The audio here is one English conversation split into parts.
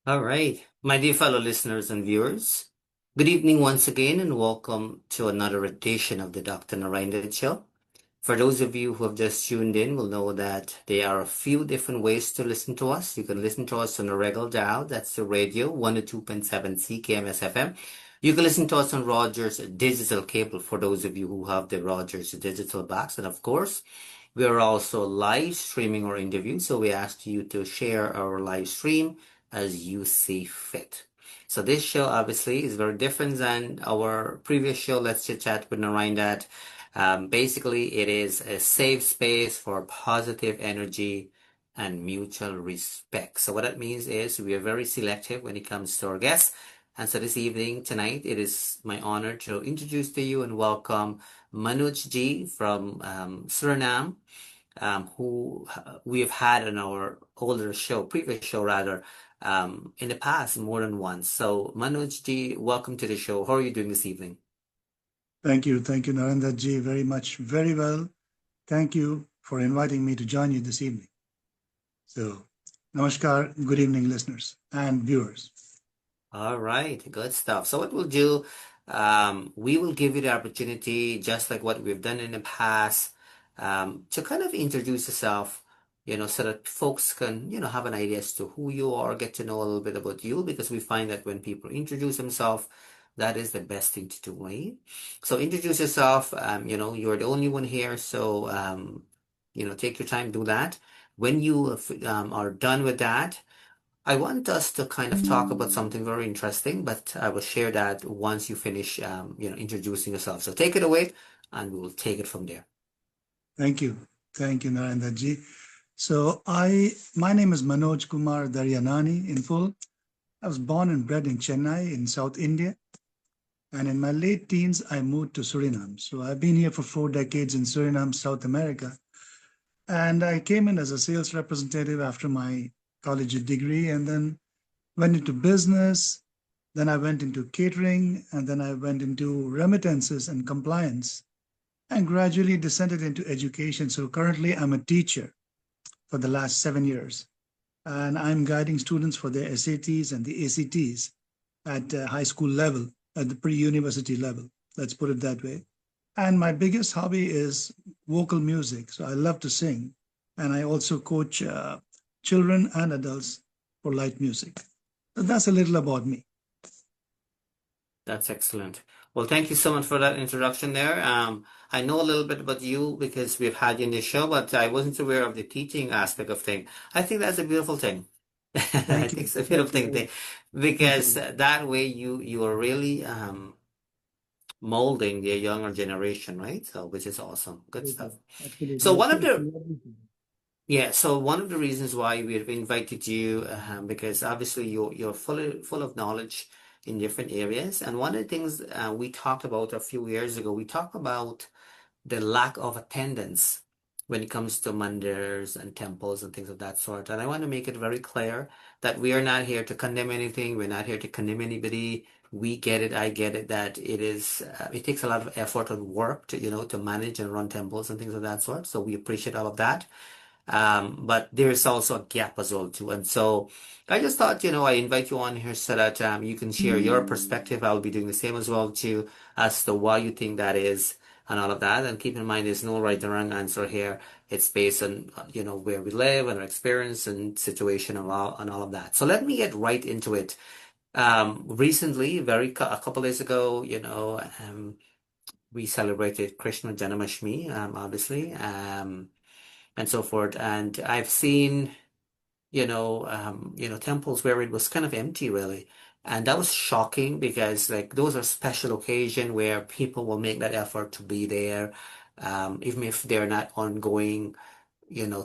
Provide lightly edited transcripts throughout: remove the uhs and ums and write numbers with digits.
All right, my dear fellow listeners and viewers, good evening once again, and welcome to another edition of the Dr. Narine Dat Show. For those of you who have just tuned in, will know that there are a few different ways to listen to us. You can listen to us on a regular dial, that's the radio, 102.7 CKMS FM. You can listen to us on Rogers digital cable for those of you who have the Rogers digital box. And of course, we are also live streaming our interview, so we ask you to share our live stream as you see fit. So this show obviously is very different than our previous show, Let's Chit Chat with Narine Dat. Basically, it is a safe space for positive energy and mutual respect. So what that means is we are very selective when it comes to our guests. And so this evening, tonight, it is my honor to introduce to you and welcome Manoj G from Suriname, who we have had on our previous show rather, in the past more than once. So Manoj G, welcome to the show. How are you doing this evening? Thank you. Thank you, Narine Dat ji, very much. Very well. Thank you for inviting me to join you this evening. So, namaskar, good evening, listeners and viewers. All right, good stuff. So what we'll do, we will give you the opportunity, just like what we've done in the past, to kind of introduce yourself, so that folks can, have an idea as to who you are, get to know a little bit about you, because we find that when people introduce themselves, that is the best thing to do, right? So introduce yourself. You're the only one here, so take your time, do that. When you are done with that, I want us to kind of talk about something very interesting, but I will share that once you finish, introducing yourself. So take it away, and we will take it from there. Thank you. Thank you, Narine Dat ji. So, my name is Manoj Kumar Daryanani in full. I was born and bred in Chennai in South India. And in my late teens, I moved to Suriname. So I've been here for 4 decades in Suriname, South America. And I came in as a sales representative after my college degree and then went into business. Then I went into catering and then I went into remittances and compliance and gradually descended into education. So currently I'm a teacher for the last 7 years. And I'm guiding students for their SATs and the ACTs at high school level, at the pre-university level. Let's put it that way. And my biggest hobby is vocal music. So I love to sing. And I also coach children and adults for light music. So that's a little about me. That's excellent. Well, thank you so much for that introduction there. I know a little bit about you because we've had you in the show, but I wasn't aware of the teaching aspect of thing. I think that's a beautiful thing. I Thank think you. it's a Thank beautiful thing you. Thank because you. that way you are really molding the younger generation, right? So which is awesome. Good Absolutely. stuff. So Absolutely. one of It's the lovely. Yeah, so one of the reasons why we've invited you, because obviously you're full of knowledge in different areas, and one of the things we talked about a few years ago, we talked about the lack of attendance when it comes to mandirs and temples and things of that sort. And I want to make it very clear that we are not here to condemn anything. We're not here to condemn anybody. We get it. I get it that it takes a lot of effort and work to manage and run temples and things of that sort. So we appreciate all of that. But there's also a gap as well too. And so I just thought, I invite you on here so that you can share your perspective. I'll be doing the same as well too, as to why you think that is and all of that. And keep in mind, there's no right or wrong answer here. It's based on, where we live and our experience and situation and all of that. So let me get right into it. Recently, a couple days ago, we celebrated Krishna Janmashtami, obviously. And so forth. And I've seen, temples where it was kind of empty, really. And that was shocking because, like, those are special occasion where people will make that effort to be there, even if they're not ongoing,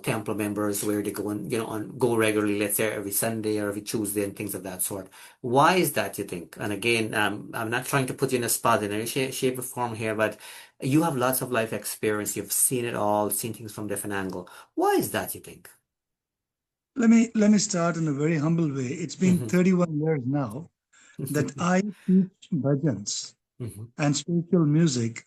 temple members where they go and, go regularly, let's say every Sunday or every Tuesday and things of that sort. Why is that, you think? And again, I'm not trying to put you in a spot in any shape or form here, but you have lots of life experience. You've seen it all, seen things from different angle. Why is that, you think? Let me start in a very humble way. It's been Hmm. 31 years now that I teach bhajans Hmm. and spiritual music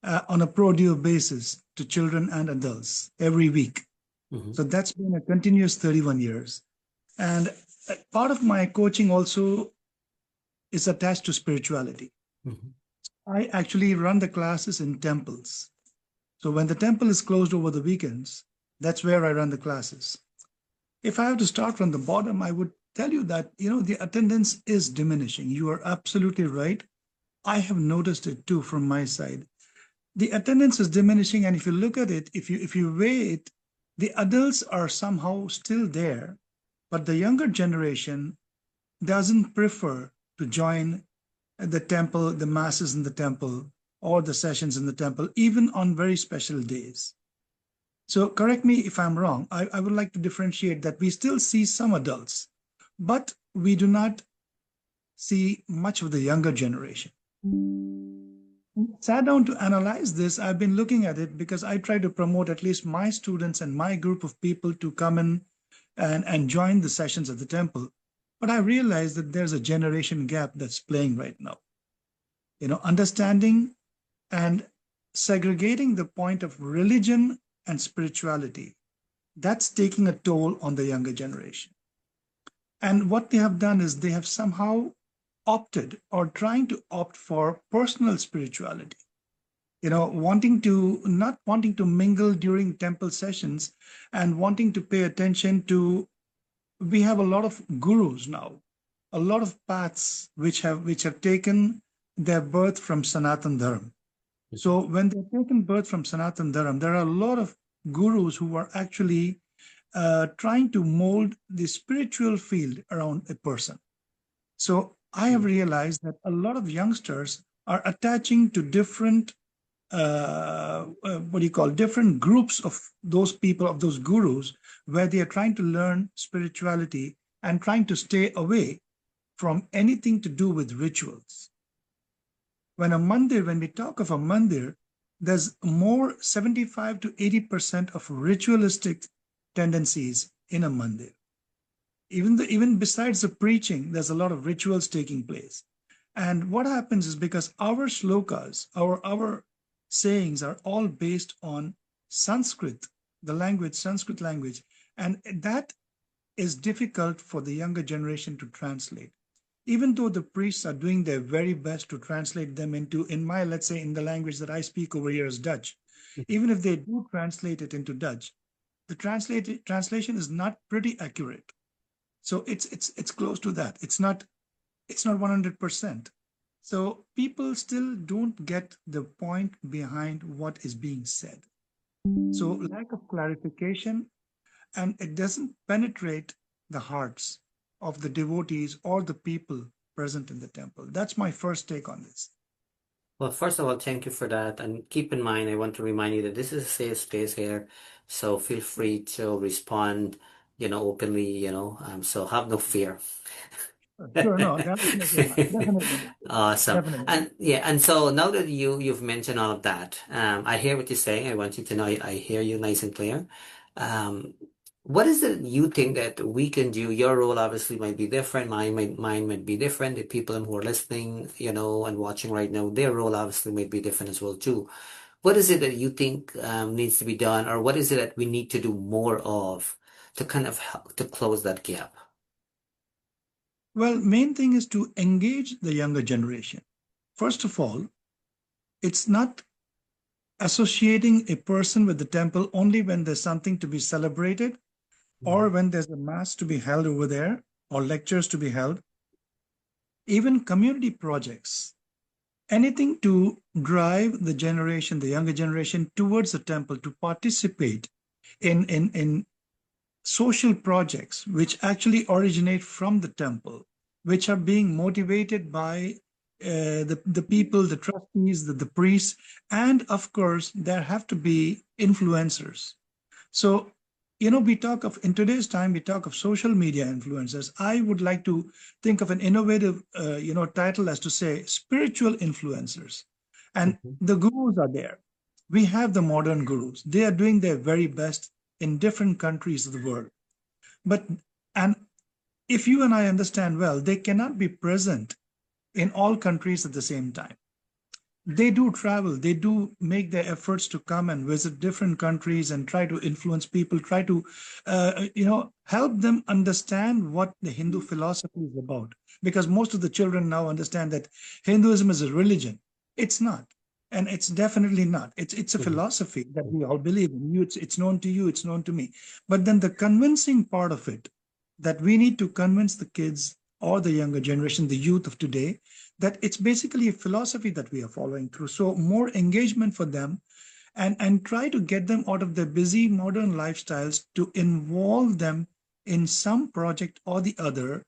on a pro due basis to children and adults every week. Hmm. So that's been a continuous 31 years. And part of my coaching also is attached to spirituality. Mhm. I actually run the classes in temples. So when the temple is closed over the weekends, that's where I run the classes. If I have to start from the bottom, I would tell you that, the attendance is diminishing. You are absolutely right. I have noticed it too from my side. The attendance is diminishing, and if you look at it, if you weigh it, the adults are somehow still there, but the younger generation doesn't prefer to join the temple, the masses in the temple, or the sessions in the temple, even on very special days. So correct me if I'm wrong. I would like to differentiate that we still see some adults, but we do not see much of the younger generation. Sat down to analyze this. I've been looking at it because I try to promote at least my students and my group of people to come in and join the sessions at the temple. But I realized that there's a generation gap that's playing right now. Understanding and segregating the point of religion and spirituality, that's taking a toll on the younger generation. And what they have done is they have somehow opted or trying to opt for personal spirituality, not wanting to mingle during temple sessions and wanting to pay attention to. We have a lot of gurus now, a lot of paths which have taken their birth from Sanatan Dharma. So when they've taken birth from Sanatan Dharma, there are a lot of gurus who are actually trying to mold the spiritual field around a person. So I have realized that a lot of youngsters are attaching to different, different groups of those people, of those gurus, where they are trying to learn spirituality and trying to stay away from anything to do with rituals. When we talk of a mandir, there's more 75 to 80% of ritualistic tendencies in a mandir. Even besides the preaching, there's a lot of rituals taking place. And what happens is because our shlokas, our sayings are all based on Sanskrit, Sanskrit language, and that is difficult for the younger generation to translate. Even though the priests are doing their very best to translate them let's say in the language that I speak over here is Dutch, even if they do translate it into Dutch, the translation is not pretty accurate. So it's close to that. It's not 100%. So people still don't get the point behind what is being said. So lack of clarification, and it doesn't penetrate the hearts of the devotees or the people present in the temple. That's my first take on this. Well, first of all, thank you for that. And keep in mind, I want to remind you that this is a safe space here. So feel free to respond, openly, so have no fear. Sure, no, definitely not. Definitely not. Awesome. Definitely. And so now that you've mentioned all of that, I hear what you're saying. I want you to know I hear you nice and clear. Um, what is it you think that we can do? Your role obviously might be different. Mine might be different. The people who are listening, and watching right now, their role obviously might be different as well too. What is it that you think needs to be done, or what is it that we need to do more of to kind of help to close that gap? Well, main thing is to engage the younger generation. First of all, it's not associating a person with the temple only when there's something to be celebrated or when there's a mass to be held over there or lectures to be held. Even community projects, anything to drive the younger generation towards the temple to participate in social projects which actually originate from the temple, which are being motivated by the people, the trustees, the priests, and of course, there have to be influencers. So, in today's time, we talk of social media influencers. I would like to think of an innovative, title as to say spiritual influencers. And the gurus are there. We have the modern gurus. They are doing their very best in different countries of the world. And if you and I understand well, they cannot be present in all countries at the same time. they do travel, they do make their efforts to come and visit different countries and try to influence people, try to help them understand what the Hindu philosophy is about, because most of the children now understand that Hinduism is a religion. It's not, and it's definitely not. It's a Mhm. philosophy that we all believe in. It's known to you, it's known to me. But then the convincing part of it, that we need to convince the kids or the younger generation, the youth of today, that it's basically a philosophy that we are following through. So more engagement for them, and try to get them out of their busy modern lifestyles to involve them in some project or the other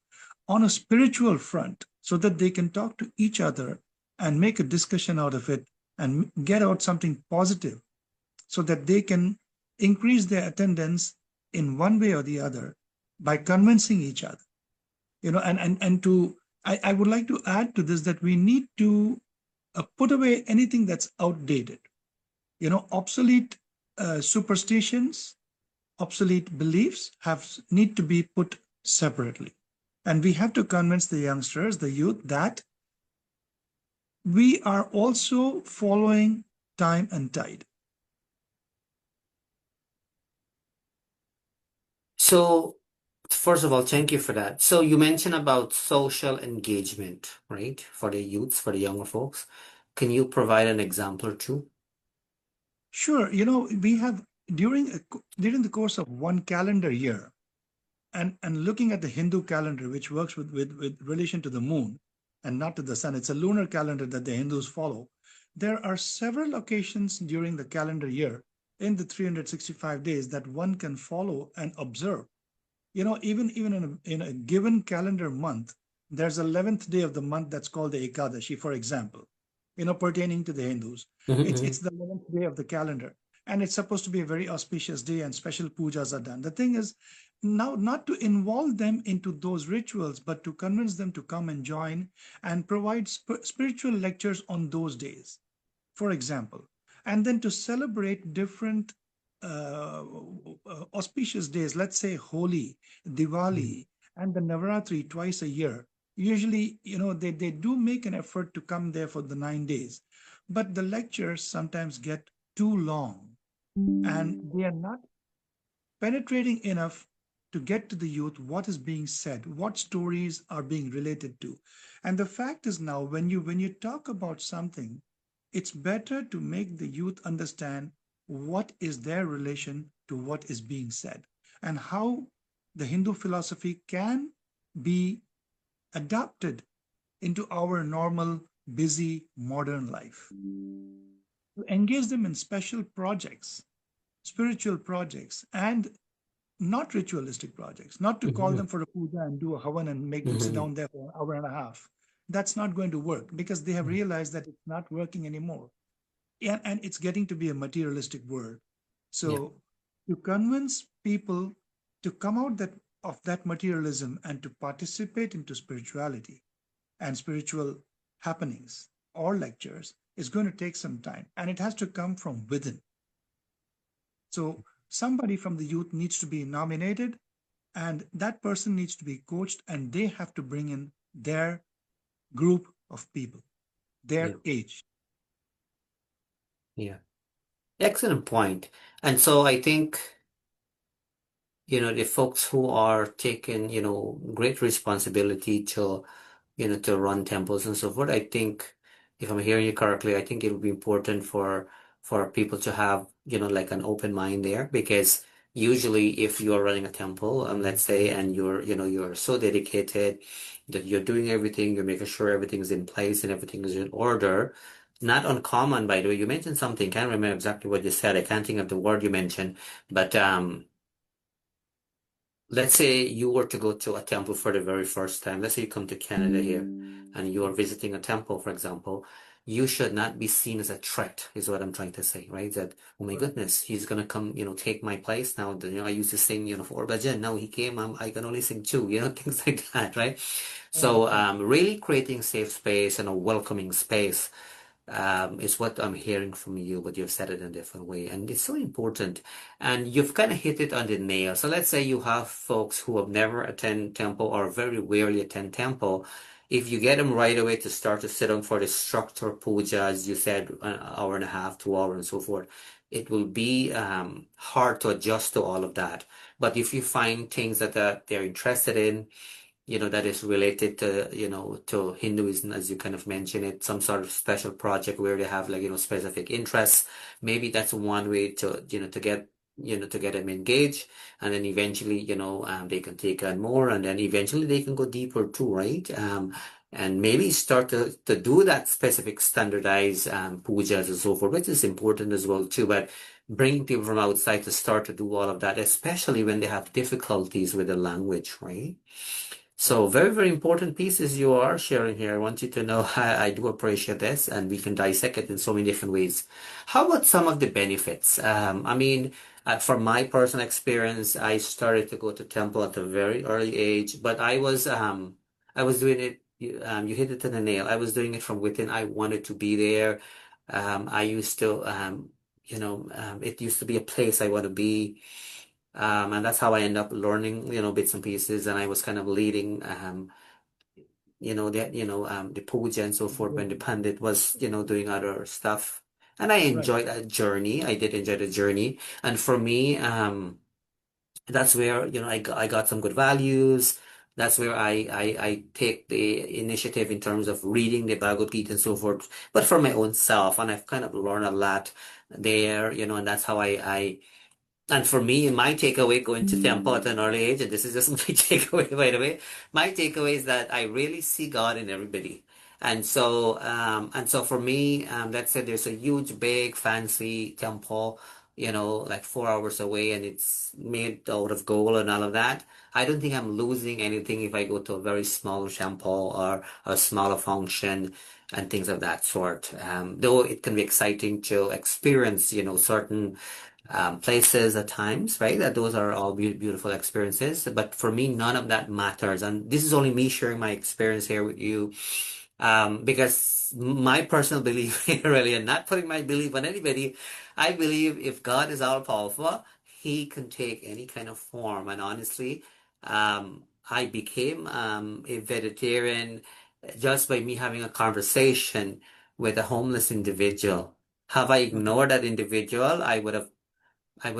on a spiritual front, so that they can talk to each other and make a discussion out of it and get out something positive, so that they can increase their attendance in one way or the other by convincing each other. And to I would like to add to this that we need to put away anything that's outdated. Obsolete superstitions, obsolete beliefs need to be put separately, and we have to convince the youngsters, the youth, that we are also following time and tide. So, first of all, thank you for that. So, you mentioned about social engagement, right? For the youths, for the younger folks. Can you provide an example too? Sure, we have during the course of one calendar year, and looking at the Hindu calendar, which works with relation to the moon and not to the sun, it's a lunar calendar that the Hindus follow. There are several occasions during the calendar year in the 365 days that one can follow and observe. Even in a given calendar month, there's 11th day of the month that's called the Ekadashi, for example, pertaining to the Hindus. It's Mm-hmm. the 11th day of the calendar, and it's supposed to be a very auspicious day, and special pujas are done. The thing is, now not to involve them into those rituals, but to convince them to come and join and provide spiritual lectures on those days, for example, and then to celebrate different auspicious days, let's say Holi, Diwali, and the Navaratri twice a year. Usually, they do make an effort to come there for the 9 days, but the lectures sometimes get too long, and they are not penetrating enough to get to the youth what is being said, what stories are being related to. And the fact is, now when you talk about something, it's better to make the youth understand what is their relation to what is being said, and how the Hindu philosophy can be adapted into our normal busy modern life. To engage them in special projects, spiritual projects, and not ritualistic projects, not to call Mm-hmm. them for a puja and do a havan and make them sit Mm-hmm. down there for an hour and a half. That's not going to work, because they have realized that it's not working anymore. And it's getting to be a materialistic world. Yeah. So to convince people to come out of that materialism and to participate into spirituality and spiritual happenings or lectures is going to take some time, and it has to come from within. So somebody from the youth needs to be nominated, and that person needs to be coached, and they have to bring in their group of people, Yeah. their age. Yeah. Excellent point. And so I think, the folks who are taking, great responsibility to, to run temples and so forth, I think, if I'm hearing you correctly, I think it would be important for people to have, like an open mind there, because usually if you're running a temple, let's say, and you're so dedicated that you're doing everything, you're making sure everything's in place and everything is in order. Not uncommon, by the way. You mentioned something, can't remember exactly what you said. I can't think of the word you mentioned, but let's say you were to go to a temple for the very first time. Let's say you come to Canada here and you are visiting a temple, for example. You should not be seen as a threat, is what I'm trying to say, right? That, oh my goodness, he's gonna come, take my place now. I used to sing, for bhajan. Now he came, I can only sing two, things like that, right? So, really creating safe space and a welcoming space is what I'm hearing from you, but you've said it in a different way. And it's so important. And you've kind of hit it on the nail. So let's say you have folks who have never attend temple or very rarely attend temple, if you get them right away to start to sit down for the structure puja, as you said, an hour and a half, 2 hours, and so forth, it will be hard to adjust to all of that. But if you find things that they're interested in, that is related to, to Hinduism, as you kind of mentioned it, some sort of special project where they have like, specific interests. Maybe that's one way to, to get them engaged. And then eventually, they can take on more and then eventually they can go deeper too, right? And maybe start to do that specific standardized pujas and so forth, which is important as well too. But bringing people from outside to start to do all of that, especially when they have difficulties with the language, right? So very, very important pieces you are sharing here. I want you to know I do appreciate this and we can dissect it in so many different ways. How about some of the benefits? I mean, from my personal experience, I started to go to temple at a very early age, but I was doing it, you hit it on the nail. I was doing it from within. I wanted to be there. I used to, it used to be a place I want to be. And that's how I end up learning, bits and pieces. And I was kind of leading, the puja and so forth when the pandit was, doing other stuff. And I Right. enjoyed that journey. I did enjoy the journey. And for me, that's where, I got some good values. That's where I take the initiative in terms of reading the Bhagavad Gita and so forth, but for my own self. And I've kind of learned a lot there, and that's how and for me, my takeaway going to temple at an early age, and this is just my takeaway, by the way, my takeaway is that I really see God in everybody. And so for me, let's say there's a huge, big, fancy temple, like 4 hours away, and it's made out of gold and all of that. I don't think I'm losing anything if I go to a very small temple or a smaller function and things of that sort. Though it can be exciting to experience, certain places at times, right? That those are all beautiful experiences. But for me, none of that matters. And this is only me sharing my experience here with you, because my personal belief here, really, and not putting my belief on anybody, I believe if God is all powerful, He can take any kind of form. And honestly, I became a vegetarian just by me having a conversation with a homeless individual. Have I Okay. ignored that individual, I would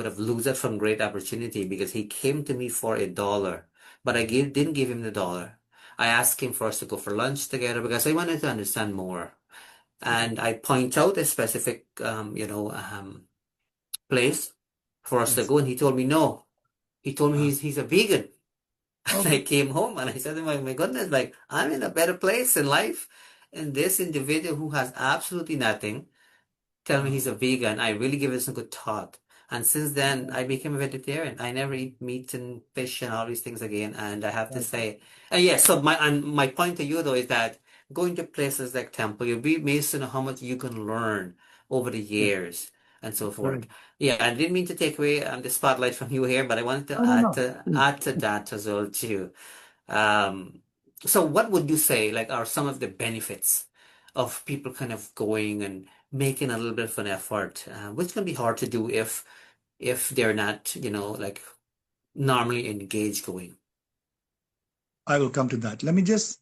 have lost it from great opportunity because he came to me for $1, but didn't give him the dollar. I asked him for us to go for lunch together because I wanted to understand more. Okay. And I point out a specific, place for us to Yes. go, and he told me no. He told me Uh, he's a vegan. And I okay. came home and I said to him, my goodness, like I'm in a better place in life. And this individual who has absolutely nothing tell me Uh, he's a vegan, I really give it some good thought. And since then, okay. I became a vegetarian. I never eat meat and fish and all these things again. And I have to Right. say, and yes, so my point to you though is that going to places like temple, you'll be amazed to know how much you can learn over the Yes. years and so forth. Correct. Yeah, I didn't mean to take away the spotlight from you here, but I wanted No, to no, add no. to Please. add to that as well too. Um, so what would you say, like, are some of the benefits of people kind of going and making a little bit of an effort, which can be hard to do if they're not, like normally engaged going. I will come to that. Let me just,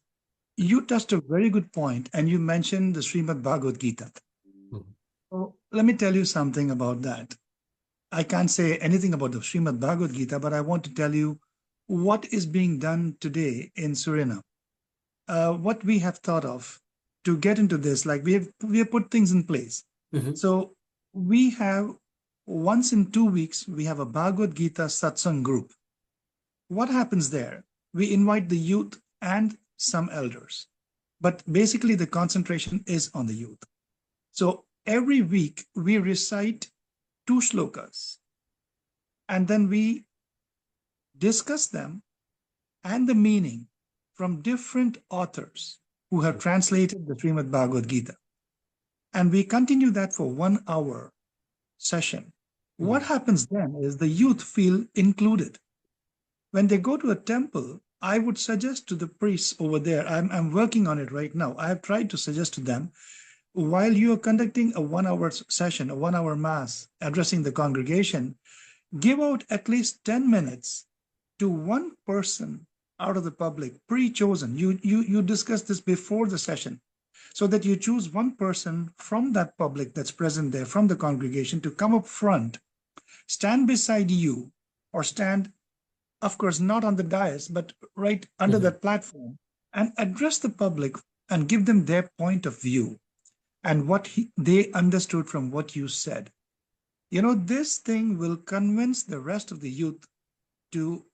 you touched a very good point and you mentioned the Srimad Bhagavad Gita. Mhm. So let me tell you something about that. I can't say anything about the Srimad Bhagavad Gita, but I want to tell you what is being done today in Suriname. What we have thought of to get into this, like we have put things in place. Mhm. So we have once in 2 weeks we have a Bhagavad Gita satsang group. What happens there? We invite the youth and some elders, but basically the concentration is on the youth. So every week we recite two shlokas and then we discuss them and the meaning from different authors who have translated the Srimad Bhagavad Gita. And we continue that for 1 hour session. What Mhm. happens then is the youth feel included. When they go to a temple, I would suggest to the priests over there, I'm working on it right now. I have tried to suggest to them, while you are conducting a 1 hour session, a 1 hour mass addressing the congregation, give out at least 10 minutes to one person out of the public, pre-chosen. You discuss this before the session, so that you choose one person from that public that's present there, from the congregation, to come up front, stand beside you, or stand, of course, not on the dais, but right under that platform, and address the public and give them their point of view and what they understood from what you said. This thing will convince the rest of the youth to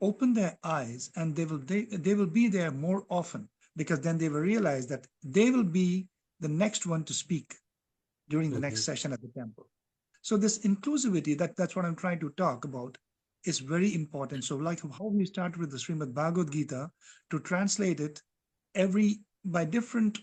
open their eyes, and they will be there more often, because then they will realize that they will be the next one to speak during the next session at the temple. So this inclusivity, that's what I'm trying to talk about, is very important. So like how we started with the Srimad Bhagavad Gita, to translate it by different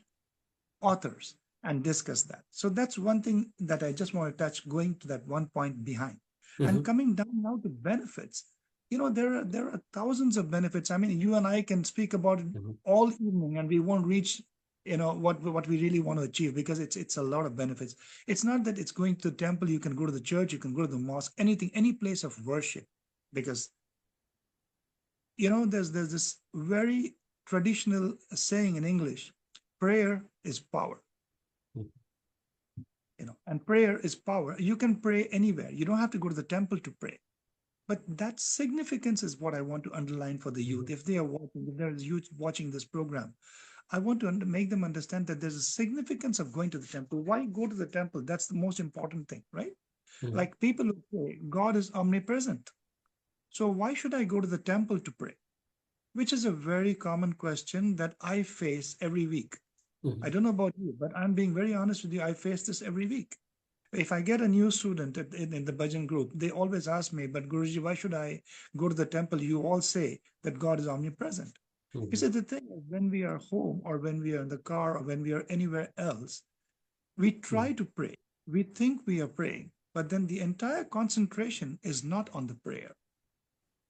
authors and discuss that. So that's one thing that I just want to touch, going to that one point behind. And coming down now to benefits, there are thousands of benefits. I mean, you and I can speak about it all evening, and we won't reach what we really want to achieve, because it's a lot of benefits. It's not that it's going to the temple. You can go to the church, you can go to the mosque, anything, any place of worship, because there's this very traditional saying in English: prayer is power. And prayer is power. You can pray anywhere. You don't have to go to the temple to pray. But that significance is what I want to underline for the youth. If there's youth watching this program, I want to make them understand that there's a significance of going to the temple. Why go to the temple? That's the most important thing, right? Like people who say God is omnipresent. So why should I go to the temple to pray? Which is a very common question that I face every week. I don't know about you, but I'm being very honest with you. I face this every week. If I get a new student in the bhajan group, they always ask me, but Guruji, why should I go to the temple? You all say that God is omnipresent. He said, the thing is, when we are home, or when we are in the car, or when we are anywhere else, we try to pray. We think we are praying, but then the entire concentration is not on the prayer.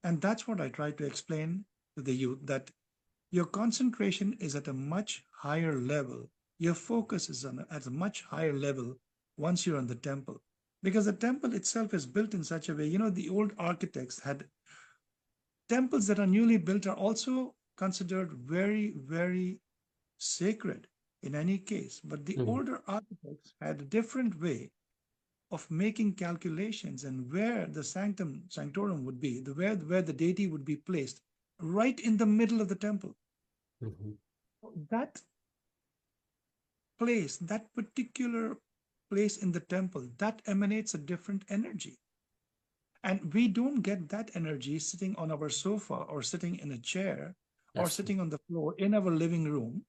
And that's what I try to explain to the youth, that your concentration is at a much higher level. Your focus is at a much higher level once you're in the temple. Because the temple itself is built in such a way, the old architects had temples that are newly built are also considered very, very sacred in any case. But the older architects had a different way of making calculations, and where the sanctorum would be, where the deity would be placed, right in the middle of the temple. That place, that particular place in the temple, that emanates a different energy. And we don't get that energy sitting on our sofa, or sitting in a chair, or sitting on the floor in our living room,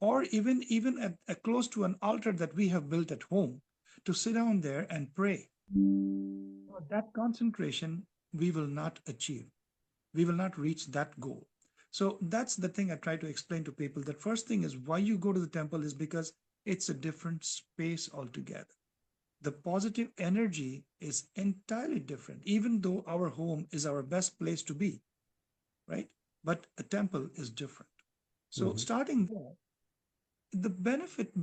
or even at close to an altar that we have built at home, to sit down there and pray. That concentration we will not achieve. We will not reach that goal. So that's the thing I try to explain to people. The first thing is, why you go to the temple is because it's a different space altogether. The positive energy is entirely different, even though our home is our best place to be, right? But a temple is different. So starting there, the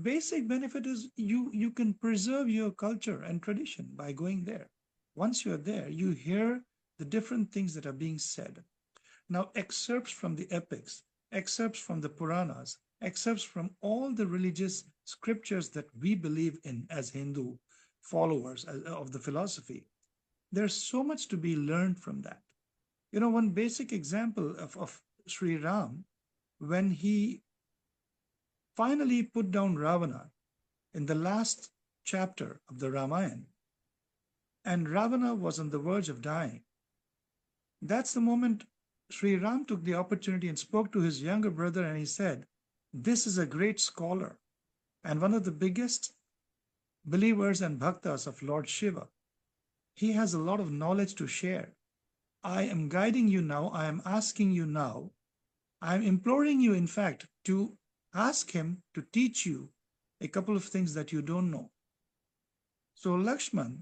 basic benefit is you can preserve your culture and tradition by going there. Once you're there, you hear the different things that are being said. Now, excerpts from the epics, excerpts from the Puranas, excerpts from all the religious scriptures that we believe in as Hindu followers of the philosophy, there's so much to be learned from that. One basic example of Sri Ram, when he finally put down Ravana in the last chapter of the Ramayana, and Ravana was on the verge of dying, that's the moment Sri Ram took the opportunity and spoke to his younger brother, and he said, this is a great scholar and one of the biggest believers and bhaktas of Lord Shiva. He has a lot of knowledge to share. I am guiding you now. I am asking you now. I am imploring you, in fact, to ask him to teach you a couple of things that you don't know. So Lakshman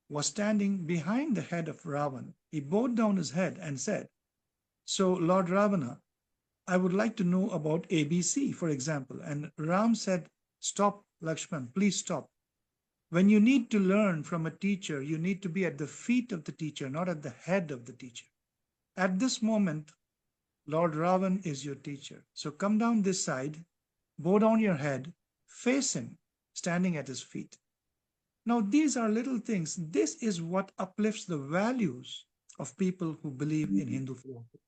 was standing behind the head of Ravan. He bowed down his head and said, so Lord Ravana, I would like to know about ABC, for example. And Ram said, stop, Lakshman, please stop. When you need to learn from a teacher, you need to be at the feet of the teacher, not at the head of the teacher. At this moment, Lord Ravan is your teacher. So come down this side, bow down your head, face him, standing at his feet. Now, these are little things. This is what uplifts the values of people who believe in Hindu philosophy.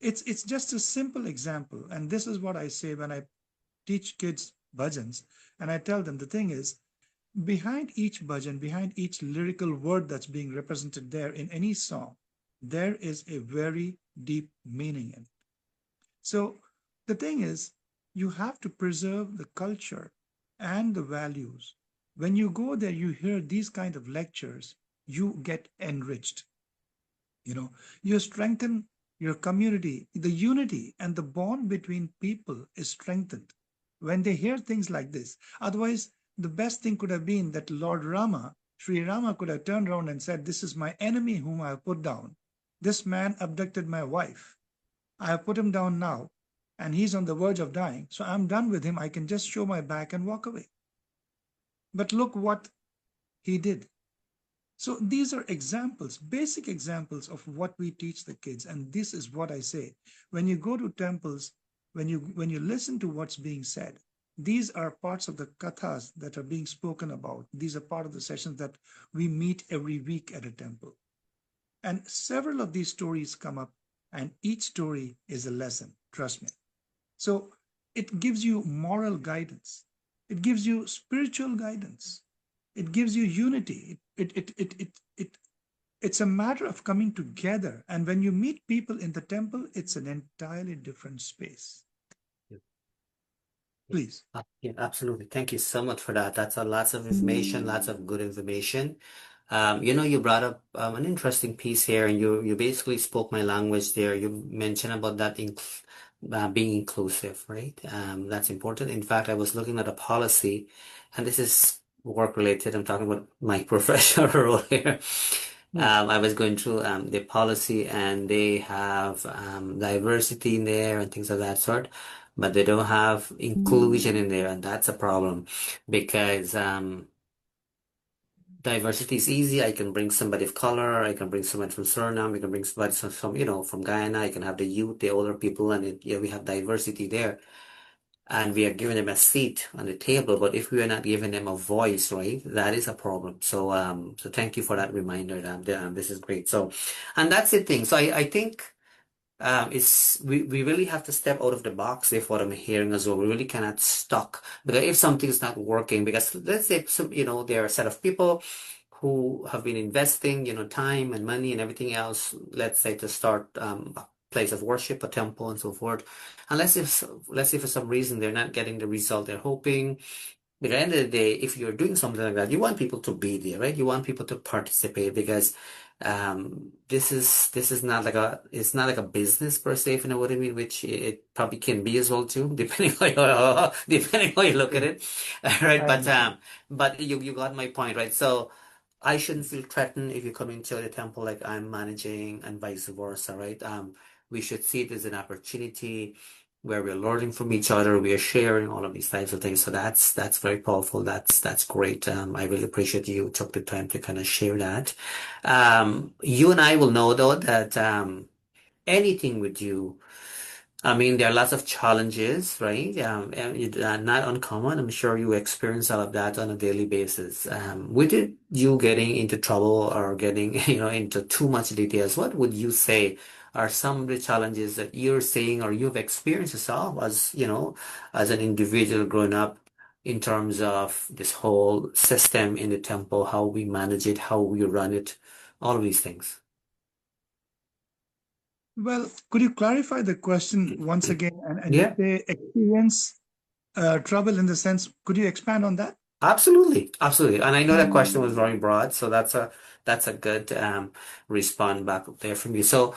It's just a simple example. And this is what I say when I teach kids bhajans. And I tell them the thing is, behind each bhajan, behind each lyrical word that's being represented there in any song, there is a very deep meaning in it. So the thing is, you have to preserve the culture and the values. When you go there, you hear these kind of lectures, you get enriched. You know, you strengthen your community, the unity and the bond between people is strengthened when they hear things like this. Otherwise, the best thing could have been that Lord Rama, Sri Rama, could have turned around and said, "This is my enemy whom I have put down. This man abducted my wife. I have put him down now, and he's on the verge of dying. So I'm done with him. I can just show my back and walk away." But look what he did. So these are examples, basic examples of what we teach the kids. And this is what I say. When you go to temples, when you listen to what's being said, these are parts of the kathas that are being spoken about. These are part of the sessions that we meet every week at a temple. And several of these stories come up, and each story is a lesson, trust me. So it gives you moral guidance. It gives you spiritual guidance. It gives you unity. It's a matter of coming together. And when you meet people in the temple, it's an entirely different space. Please. Yeah, absolutely. Thank you so much for that. That's a lots of information, lots of good information. You brought up an interesting piece here, and you basically spoke my language there. You mentioned about that being inclusive, right? That's important. In fact, I was looking at a policy, and this is work related. I'm talking about my professional role here. I was going through the policy, and they have diversity in there and things of that sort, but they don't have inclusion in there, and that's a problem because diversity is easy. I can bring somebody of color, I can bring somebody from Suriname, I can bring somebody from Guyana, I can have the youth, the older people, and yeah, we have diversity there. And we are giving them a seat on the table, but if we are not giving them a voice, right, that is a problem. So thank you for that reminder. This is great. And that's the thing. So I think we really have to step out of the box if what I'm hearing as well. We really cannot stuck because if something is not working, because let's say there are a set of people who have been investing, time and money and everything else, let's say to start a place of worship, a temple and so forth. And let's say for some reason they're not getting the result they're hoping. At the end of the day, if you're doing something like that, you want people to be there, right? You want people to participate because this is not like it's not like a business per se, if you know what I mean, which it probably can be as well too, depending depending how you look at it, right? I understand. But you got my point, right? So I shouldn't feel threatened if you come into the temple like I'm managing and vice versa, right? We should see it as an opportunity where we're learning from each other, we are sharing all of these types of things. So that's very powerful. That's great. I really appreciate you took the time to kind of share that. You and I will know though that anything with you. I mean, there are lots of challenges, right? And not uncommon. I'm sure you experience all of that on a daily basis. With it, you getting into trouble or getting, into too much details, what would you say are some of the challenges that you're seeing or you've experienced yourself as, as an individual growing up in terms of this whole system in the temple, how we manage it, how we run it, all of these things? Well, could you clarify the question once again? And you Yeah. say experience trouble in the sense, could you expand on that? Absolutely, absolutely. And I know that question was very broad, so that's a good response back there from you. So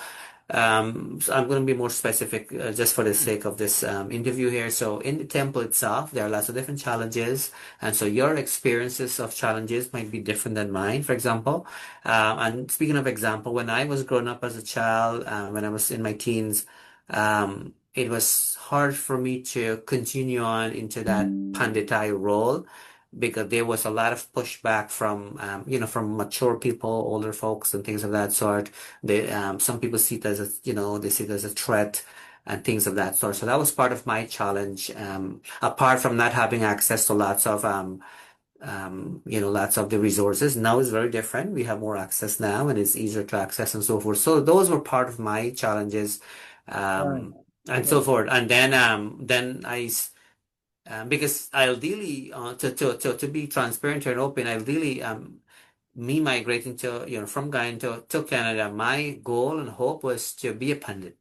I'm going to be more specific just for the sake of this interview here. So in the temple itself, there are lots of different challenges, and so your experiences of challenges might be different than mine. For example, and speaking of example, when I was growing up as a child, when I was in my teens, it was hard for me to continue on into that panditai role because there was a lot of pushback from from mature people, older folks, and things of that sort. Some people see it as they see it as a threat and things of that sort. So that was part of my challenge. Apart from not having access to lots of the resources. Now it's very different. We have more access now and it's easier to access and so forth. So those were part of my challenges, Right. and so Right. forth. And because ideally, to be transparent and open, ideally, me migrating from Ghana to Canada, my goal and hope was to be a pundit,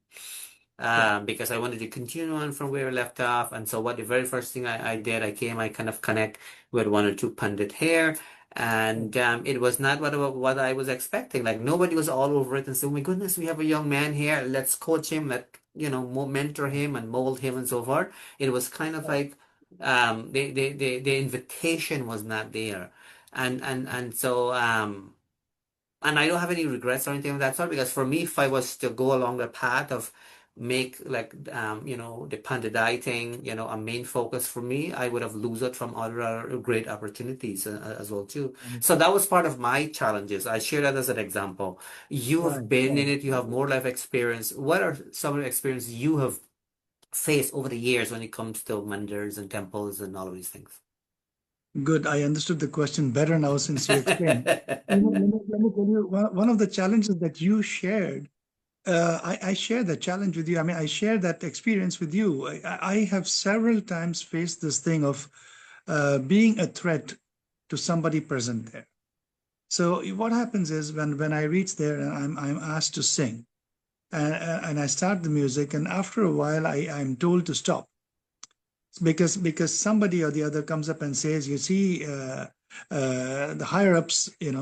Yeah. because I wanted to continue on from where I left off. And so what the very first thing I did, I kind of connect with one or two pundit here. And it was not what I was expecting. Like nobody was all over it and said, "Oh my goodness, we have a young man here. Let's coach him. Mentor him and mold him and so forth." It was kind of like the invitation was not there, and so and I don't have any regrets or anything of that sort, because for me, if I was to go along the path of make like the pandiditing a main focus for me, I would have lose it from other great opportunities as well too. So that was part of my challenges. I share that as an example. You have Right. been in Right. it, you have more life experience. What are some of the experiences you have faced over the years when it comes to mandirs and temples and all of these things? Good. I understood the question better now since you explained. Let me tell you, one of the challenges that you shared, I share that challenge with you. I mean, I share that experience with you. I have several times faced this thing of being a threat to somebody present there. So what happens is when I reach there and I'm asked to sing, and I start the music, and after a while I'm told to stop because somebody or the other comes up and says, you see, the higher ups, the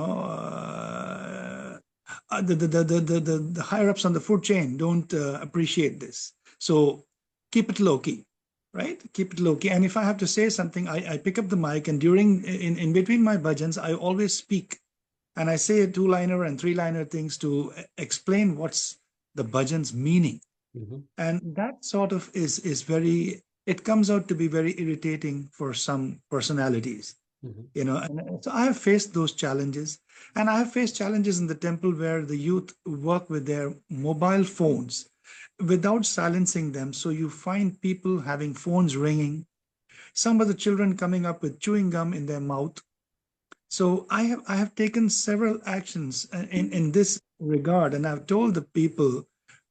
higher ups on the food chain don't appreciate this. So keep it low key, right? Keep it low key. And if I have to say something, I pick up the mic, and in between my bhajans, I always speak, and I say a two-liner and three-liner things to explain what's the bhajan's meaning. Mhm, And that sort of is very, it comes out to be very irritating for some personalities, mhm, and so I have faced those challenges. And I have faced challenges in the temple where the youth work with their mobile phones without silencing them. So you find people having phones ringing, some of the children coming up with chewing gum in their mouth. So I have taken several actions in this regard, and I've told the people,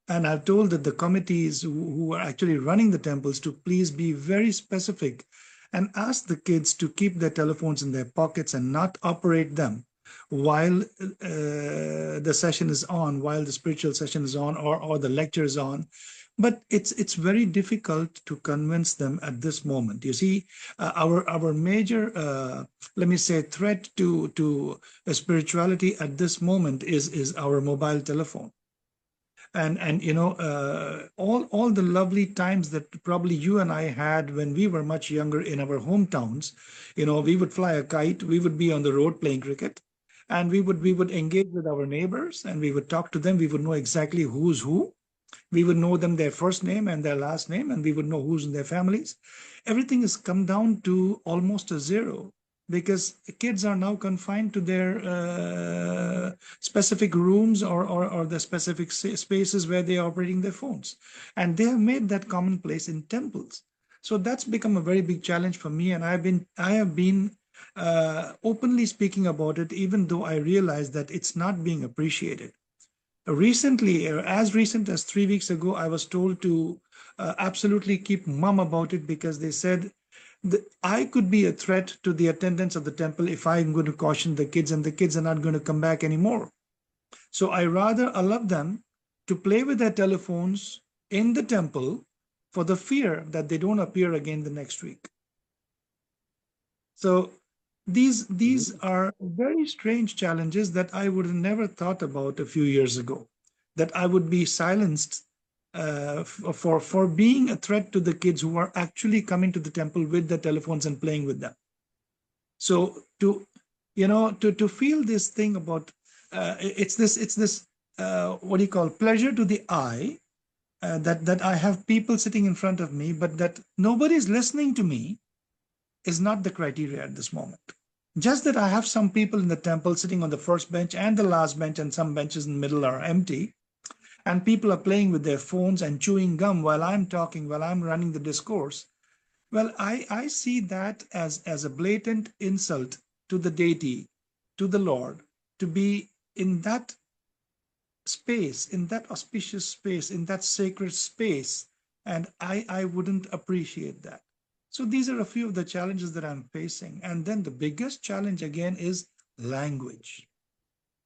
and I've told that the committees who are actually running the temples to please be very specific and ask the kids to keep their telephones in their pockets and not operate them while the session is on, while the spiritual session is on, or the lecture is on. But it's very difficult to convince them at this moment. You see, our major, let me say, threat to spirituality at this moment is our mobile telephone. And all the lovely times that probably you and I had when we were much younger in our hometowns. We would fly a kite, we would be on the road playing cricket, and we would engage with our neighbors, and we would talk to them. We would know exactly who's who. We would know them, their first name and their last name, and we would know who's in their families. Everything has come down to almost a zero because kids are now confined to their specific rooms or the specific spaces where they are operating their phones. And they have made that commonplace in temples. So that's become a very big challenge for me. And I have been openly speaking about it, even though I realize that it's not being appreciated. Recently, as recent as 3 weeks ago, I was told to absolutely keep mum about it because they said that I could be a threat to the attendance of the temple if I'm going to caution the kids, and the kids are not going to come back anymore. So I rather allow them to play with their telephones in the temple for the fear that they don't appear again the next week. So these mhm. are very strange challenges that I would have never thought about a few years ago. That I would be silenced for being a threat to the kids who are actually coming to the temple with the telephones and playing with them. So to feel this thing about it's this what do you call, pleasure to the eye, that I have people sitting in front of me, but that nobody's listening to me, is not the criteria at this moment. Just that I have some people in the temple sitting on the first bench and the last bench, and some benches in the middle are empty, and people are playing with their phones and chewing gum while I'm talking, while I'm running the discourse. Well, I see that as a blatant insult to the deity, to the Lord, to be in that space, in that auspicious space, in that sacred space. And I wouldn't appreciate that. So these are a few of the challenges that I'm facing. And then the biggest challenge again is language.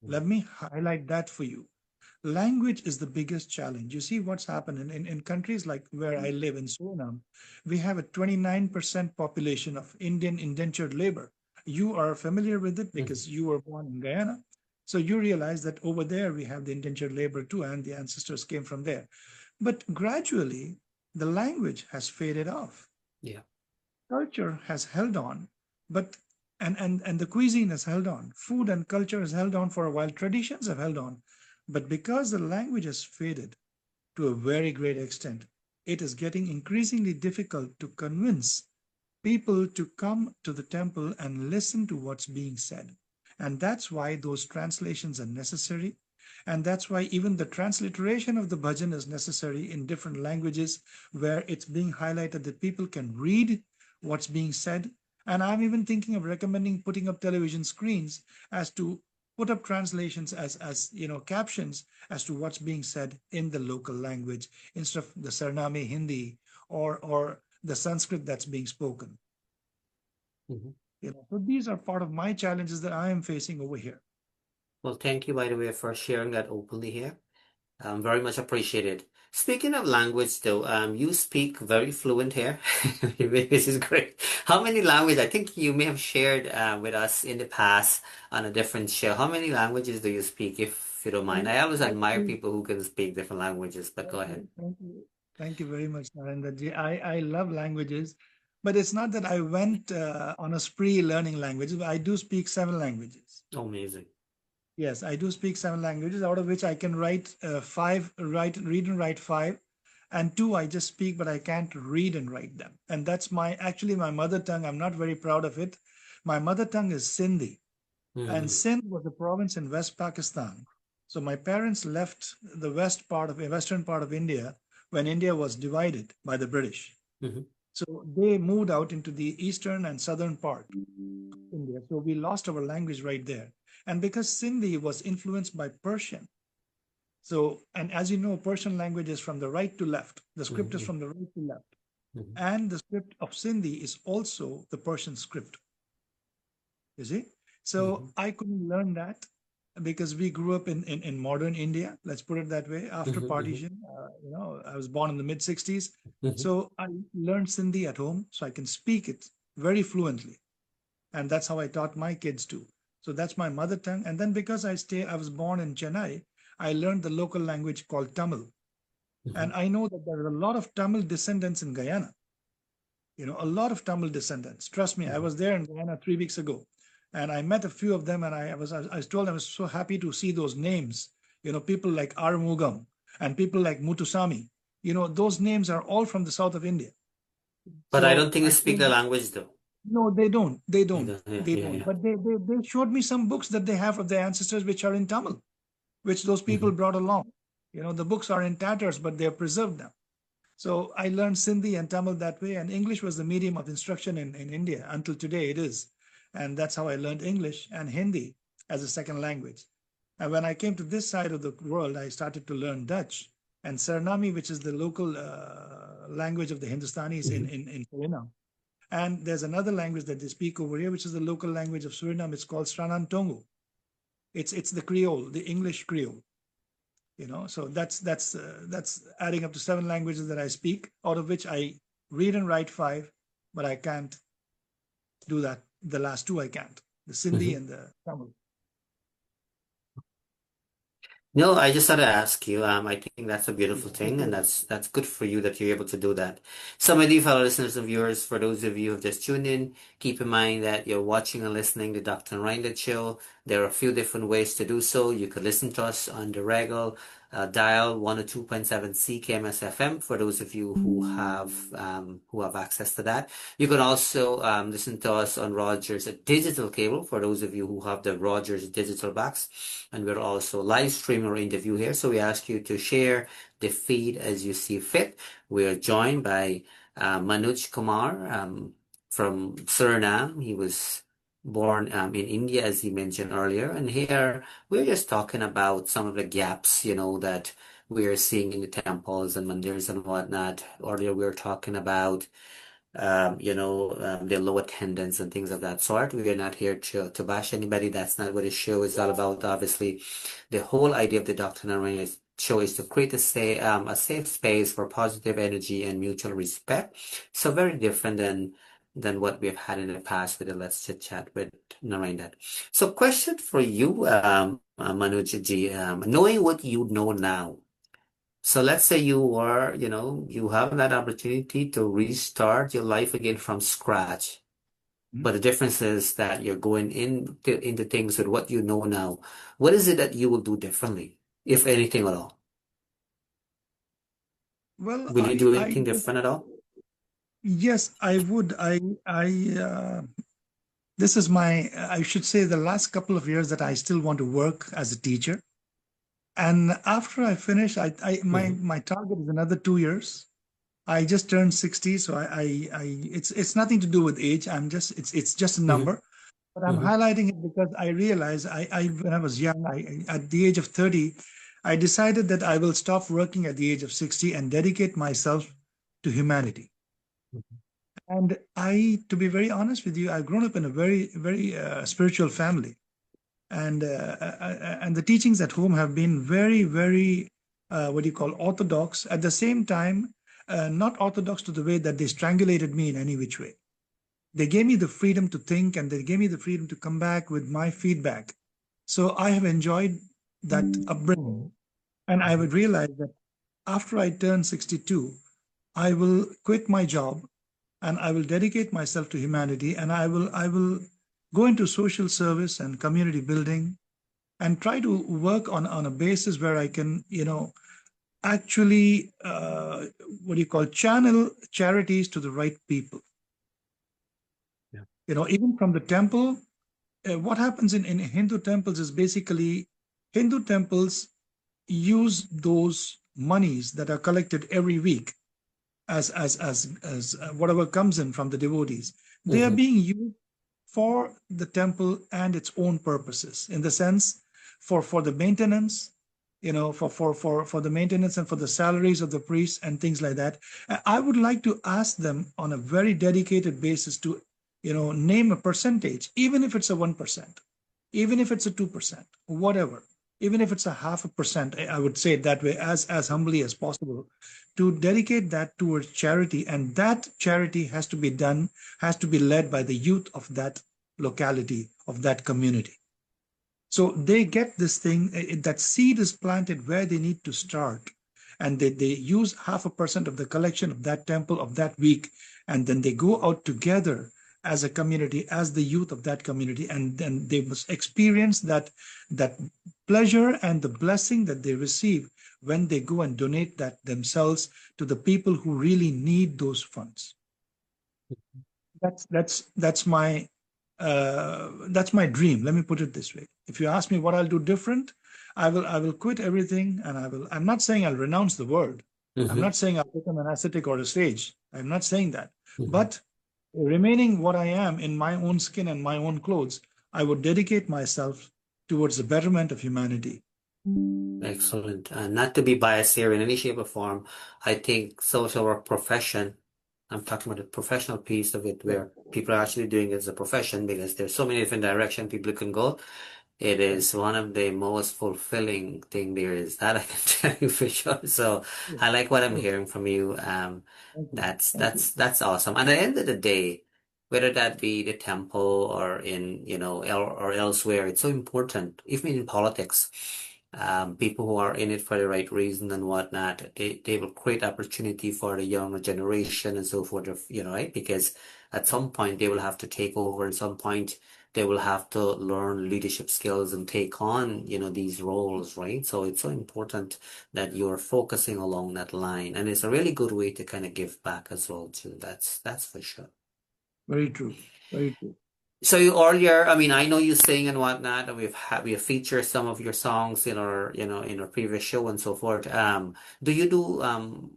Let me highlight that for you. Language is the biggest challenge. You see what's happened in countries like where I live in Suriname, we have a 29% population of Indian indentured labor. You are familiar with it because you were born in Guyana. So you realize that over there we have the indentured labor too, and the ancestors came from there. But gradually, the language has faded off. Yeah. Culture has held on, but and the cuisine has held on. Food and culture has held on for a while. Traditions have held on. But because the language has faded to a very great extent, it is getting increasingly difficult to convince people to come to the temple and listen to what's being said. And that's why those translations are necessary. And that's why even the transliteration of the bhajan is necessary in different languages, where it's being highlighted that people can read what's being said. And I'm even thinking of recommending putting up television screens as to put up translations as captions as to what's being said in the local language instead of the Sarnami Hindi or the Sanskrit that's being spoken. So these are part of my challenges that I am facing over here. Well, thank you, by the way, for sharing that openly here. Very much appreciated. Speaking of language, though, you speak very fluent here, which is great. How many languages? I think you may have shared with us in the past on a different show. How many languages do you speak, if you don't mind? I always admire people who can speak different languages, but go ahead. Thank you. Thank you very much, Narendra. I love languages, but it's not that I went on a spree learning languages. I do speak 7 languages. Amazing. Yes, I do speak 7 languages, out of which I can write 5, read and write 5, and 2 I just speak, but I can't read and write them. And that's actually my mother tongue. I'm not very proud of it. My mother tongue is Sindhi, and Sindh was a province in West Pakistan. So my parents left the western part of India when India was divided by the British. So they moved out into the eastern and southern part of India. So we lost our language right there. And because Sindhi was influenced by Persian, and as you know, Persian language is from the right to left. The script is from the right to left. And the script of Sindhi is also the Persian script. You see? So I couldn't learn that because we grew up in modern India, let's put it that way, after partition. I was born in the mid-60s. So I learned Sindhi at home, so I can speak it very fluently. And that's how I taught my kids too. So that's my mother tongue. And then because I was born in Chennai, I learned the local language called Tamil. And I know that there are a lot of Tamil descendants in Guyana. A lot of Tamil descendants. Trust me, I was there in Guyana 3 weeks ago. And I met a few of them, and I told them I was so happy to see those names. People like Arumugam and people like Mutusami. Those names are all from the south of India. But I don't think you speak the language, though. No, they don't. They don't. Yeah, They don't. But they showed me some books that they have of their ancestors, which are in Tamil, which those people brought along. The books are in tatters, but they have preserved them. So I learned Sindhi and Tamil that way, and English was the medium of instruction in India. Until today, it is. And that's how I learned English and Hindi as a second language. And when I came to this side of the world, I started to learn Dutch and Sarnami, which is the local language of the Hindustanis in Suriname. And there's another language that they speak over here, which is the local language of Suriname. It's called Sranan Tongu. It's the Creole, the English Creole. So that's adding up to 7 languages that I speak, out of which I read and write 5, but I can't do that. The last 2 I can't, the Sindhi and the Tamil. No, I just had to ask you. I think that's a beautiful thing, and that's good for you that you're able to do that. So, my dear fellow listeners and viewers, for those of you who have just tuned in, keep in mind that you're watching and listening to Dr. Narine Dat Show. There are a few different ways to do so. You could listen to us on the regular dial 102.7 CKMS FM for those of you who have access to that. You can also listen to us on Rogers digital cable for those of you who have the Rogers digital box. And we're also live streaming our interview here. So we ask you to share the feed as you see fit. We are joined by Manoj Kumar from Suriname. He was born in India, as he mentioned earlier. And here we're just talking about some of the gaps, that we are seeing in the temples and mandirs and whatnot. Earlier we were talking about the low attendance and things of that sort. We are not here to bash anybody. That's not what the show is all about. Obviously, the whole idea of the Dr. Narine show is to create a safe space for positive energy and mutual respect. So very different than what we've had in the past with the Let's Chit Chat with Narine Dat. So question for you, Manoj ji, knowing what you know now. So let's say you have that opportunity to restart your life again from scratch. But the difference is that you're going into things with what you know now. What is it that you will do differently, if anything at all? Well, Will you do anything different at all? yes, I would. This is I should say, the last couple of years that I still want to work as a teacher. And after I finish, my target is another 2 years. I just turned 60, so it's nothing to do with age. It's just a number. But I'm highlighting it because I realized when I was young, at the age of 30, I decided that I will stop working at the age of 60 and dedicate myself to humanity. And to be very honest with you, I've grown up in a very, very spiritual family. And the teachings at home have been very, very, orthodox. At the same time, not orthodox to the way that they strangulated me in any which way. They gave me the freedom to think, and they gave me the freedom to come back with my feedback. So I have enjoyed that upbringing. And I would realize that after I turn 62, I will quit my job and I will dedicate myself to humanity, and I will go into social service and community building and try to work on a basis where I can, actually, channel charities to the right people. Even from the temple, what happens in Hindu temples is basically Hindu temples use those monies that are collected every week as whatever comes in from the devotees. They are being used for the temple and its own purposes, in the sense for the maintenance, for the maintenance and for the salaries of the priests and things like that. I would like to ask them on a very dedicated basis to name a percentage, even if it's a 1%, even if it's a 2%, whatever, even if it's a 0.5%, I would say it that way, as humbly as possible, to dedicate that towards charity. And that charity has to be led by the youth of that locality, of that community. So they get this thing, that seed is planted where they need to start. And they use 0.5% of the collection of that temple of that week. And then they go out together as a community, as the youth of that community, and then they must experience that pleasure and the blessing that they receive when they go and donate that themselves to the people who really need those funds. That's my dream. Let me put it this way. If you ask me what I'll do different, I will quit everything, and I'm not saying I'll renounce the world. I'm not saying I'll become an ascetic or a sage. I'm not saying that. But remaining what I am in my own skin and my own clothes, I would dedicate myself towards the betterment of humanity. Excellent. Not to be biased here in any shape or form, I think social work profession, I'm talking about the professional piece of it, where people are actually doing it as a profession, because there's so many different directions people can go. It is one of the most fulfilling thing there is. That I can tell you for sure. So I like what I'm hearing from you. That's awesome. And at the end of the day, whether that be the temple or or elsewhere, it's so important. Even in politics, people who are in it for the right reason and whatnot, they will create opportunity for the younger generation and so forth, right? Because at some point they will have to take over. At some point they will have to learn leadership skills and take on, these roles, right? So it's so important that you're focusing along that line. And it's a really good way to kind of give back as well, too. That's for sure. Very true. Very true. So you earlier, I mean, I know you sing and whatnot, and we have featured some of your songs in our, in our previous show and so forth. Do you do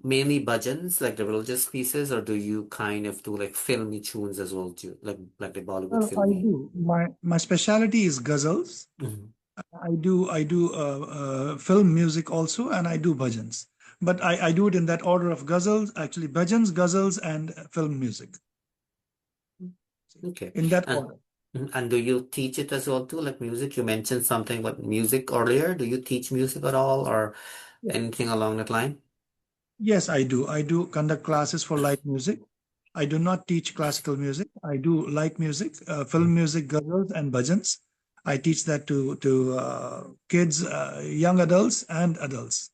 mainly bhajans, like the religious pieces, or do you kind of do like filmy tunes as well too, like the Bollywood Well, I filmy? do. My specialty is ghazals. Mhm. I do film music also, and I do bhajans. But I do it in that order of ghazals, actually bhajans, ghazals, and film music Okay. in that And order. and do you teach it as well too, like music? You mentioned something about music earlier. Do you teach music at all or Yeah. anything along that line? Yes, I do. I do conduct classes for light music. I do not teach classical music. I do light music, film music, ghazals, and bhajans. I teach that to kids, young adults, and adults.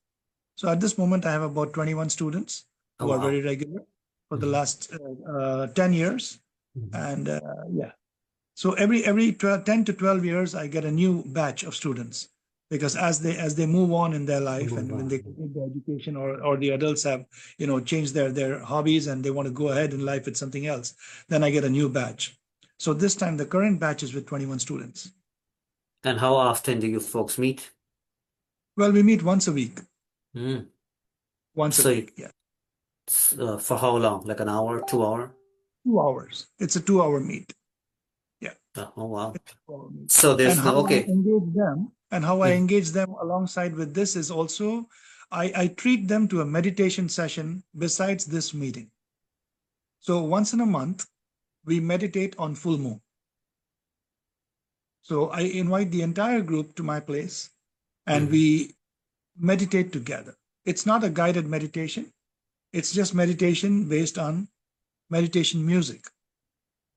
So at this moment, I have about 21 students Oh, who are very wow. regular for the Mhm. last 10 years. Mhm. And yeah, so every 10 to 12 years, I get a new batch of students because as they move on in their life Oh, and when wow. they complete their education or the adults have changed their hobbies and they want to go ahead in life with something else, then I get a new batch. So this time the current batch is with 21 students. And how often do you folks meet? Well, we meet once a week. Mm. Once a So week, yeah. for how long? Like an hour, 2 hour? 2 hours. It's a 2 hour meet. Yeah. Oh, wow. It's a 2 hour meet. So And there's how no, I okay. engage them and how I Mm. engage them alongside with this is also I treat them to a meditation session besides this meeting. So once in a month, we meditate on full moon. So I invite the entire group to my place and Mm. we meditate together. It's not a guided meditation, it's just meditation based on meditation music.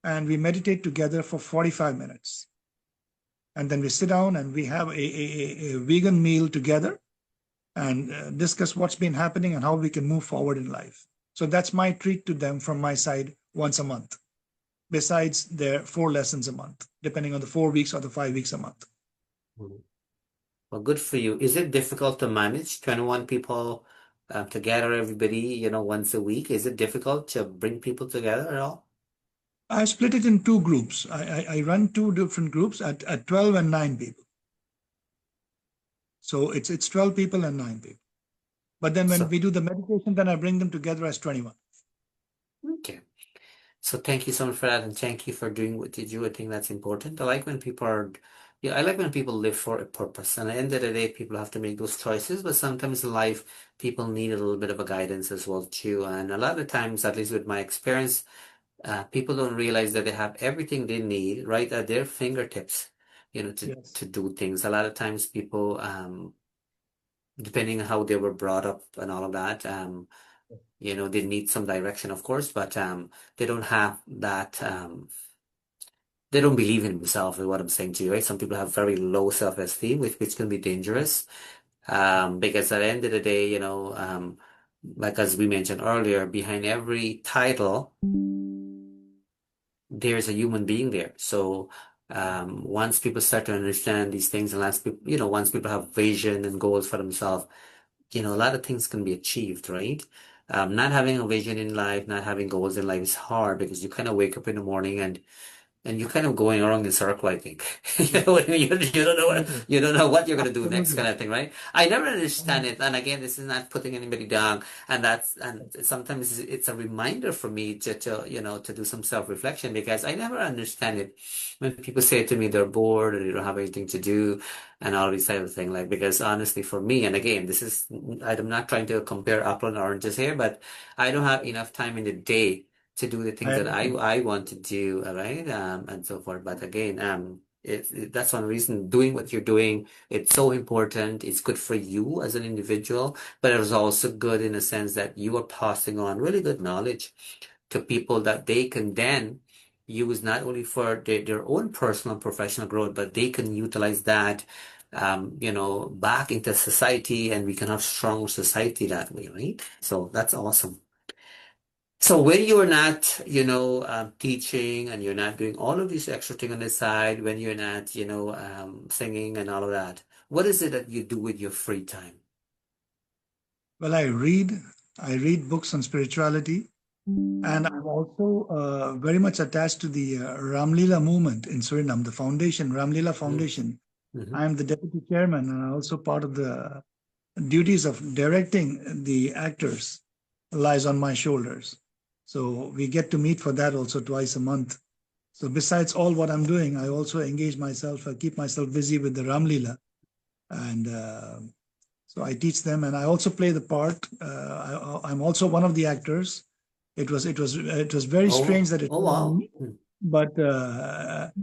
And we meditate together for 45 minutes. And then we sit down and we have a vegan meal together and discuss what's been happening and how we can move forward in life. So that's my treat to them from my side once a month, besides their 4 lessons a month, depending on the 4 weeks or the 5 weeks a month. Mm. Well, good for you. Is it difficult to manage 21 people to gather everybody, once a week? Is it difficult to bring people together at all? I split it in two groups. I run two different groups at 12 and 9 people. So it's 12 people and 9 people. But then when So, we do the meditation, then I bring them together as 21. okay. So thank you so much for that, and thank you for doing what you do. I think that's important. I like when people are, yeah, I like when people live for a purpose. And at the end of the day, people have to make those choices, but sometimes in life, people need a little bit of a guidance as well too. And a lot of times, at least with my experience, people don't realize that they have everything they need right at their fingertips, Yes. to do things. A lot of times, people, depending on how they were brought up and all of that, they need some direction, of course, but they don't have that. They don't believe in themselves, is what I'm saying to you, right? Some people have very low self-esteem, which can be dangerous. Because at the end of the day, like as we mentioned earlier, behind every title, there's a human being there. So once people start to understand these things, and once people have vision and goals for themselves, a lot of things can be achieved, right? Not having a vision in life, not having goals in life is hard because you kind of wake up in the morning and you're kind of going around in circle, I think. You don't know what Absolutely. you're gonna do next, kind Absolutely. of thing, right? I never understand Um, it. And again, this is not putting anybody down. And sometimes it's a reminder for me to do some self-reflection because I never understand it when people say to me they're bored or they don't have anything to do and all these type of thing. Like, because honestly, for me, and again, I'm not trying to compare apple and oranges here, but I don't have enough time in the day to do the I things that understand. I want to do, all right, and so forth. But again, that's one reason doing what you're doing. It's so important. It's good for you as an individual, but it is also good in a sense that you are passing on really good knowledge to people that they can then use not only for their own personal and professional growth, but they can utilize that, back into society, and we can have strong society that way, right? So that's awesome. So when you're not, teaching and you're not doing all of these extra thing on the side, when you're not, singing and all of that, what is it that you do with your free time? Well, I read books on spirituality, and I'm also very much attached to the Ramlila movement in Suriname, the foundation, Ramlila Foundation. Mm-hmm. I am the deputy chairman and also part of the duties of directing the actors lies on my shoulders. So we get to meet for that also twice a month. So besides all what I'm doing, I also engage myself, I keep myself busy with the Ramlila. And so I teach them, and I also play the part. I'm also one of the actors. It was very strange Oh, that it oh was wow. me. But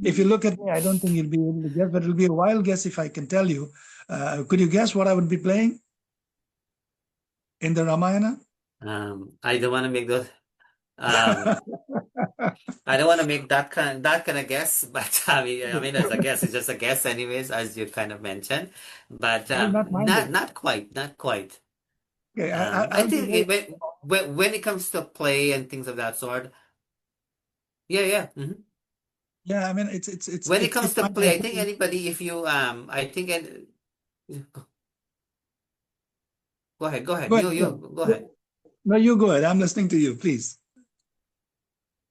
if you look at me, I don't think you'll be able to guess. But it'll be a wild guess if I can tell you. Could you guess what I would be playing in the Ramayana? I don't want to make those. Um, I don't want to make that kind of guess, but I mean, as a guess, it's just a guess, anyways, as you kind of mentioned. But Well, not mind it. not quite, not quite. Okay, I I'll be think very. when it comes to play and things of that sort, yeah, yeah. Yeah, I mean it's When it it, comes it to might. play, I think anybody, if you I think go ahead, Go ahead. you go ahead. No, you go ahead. I'm listening to you, please.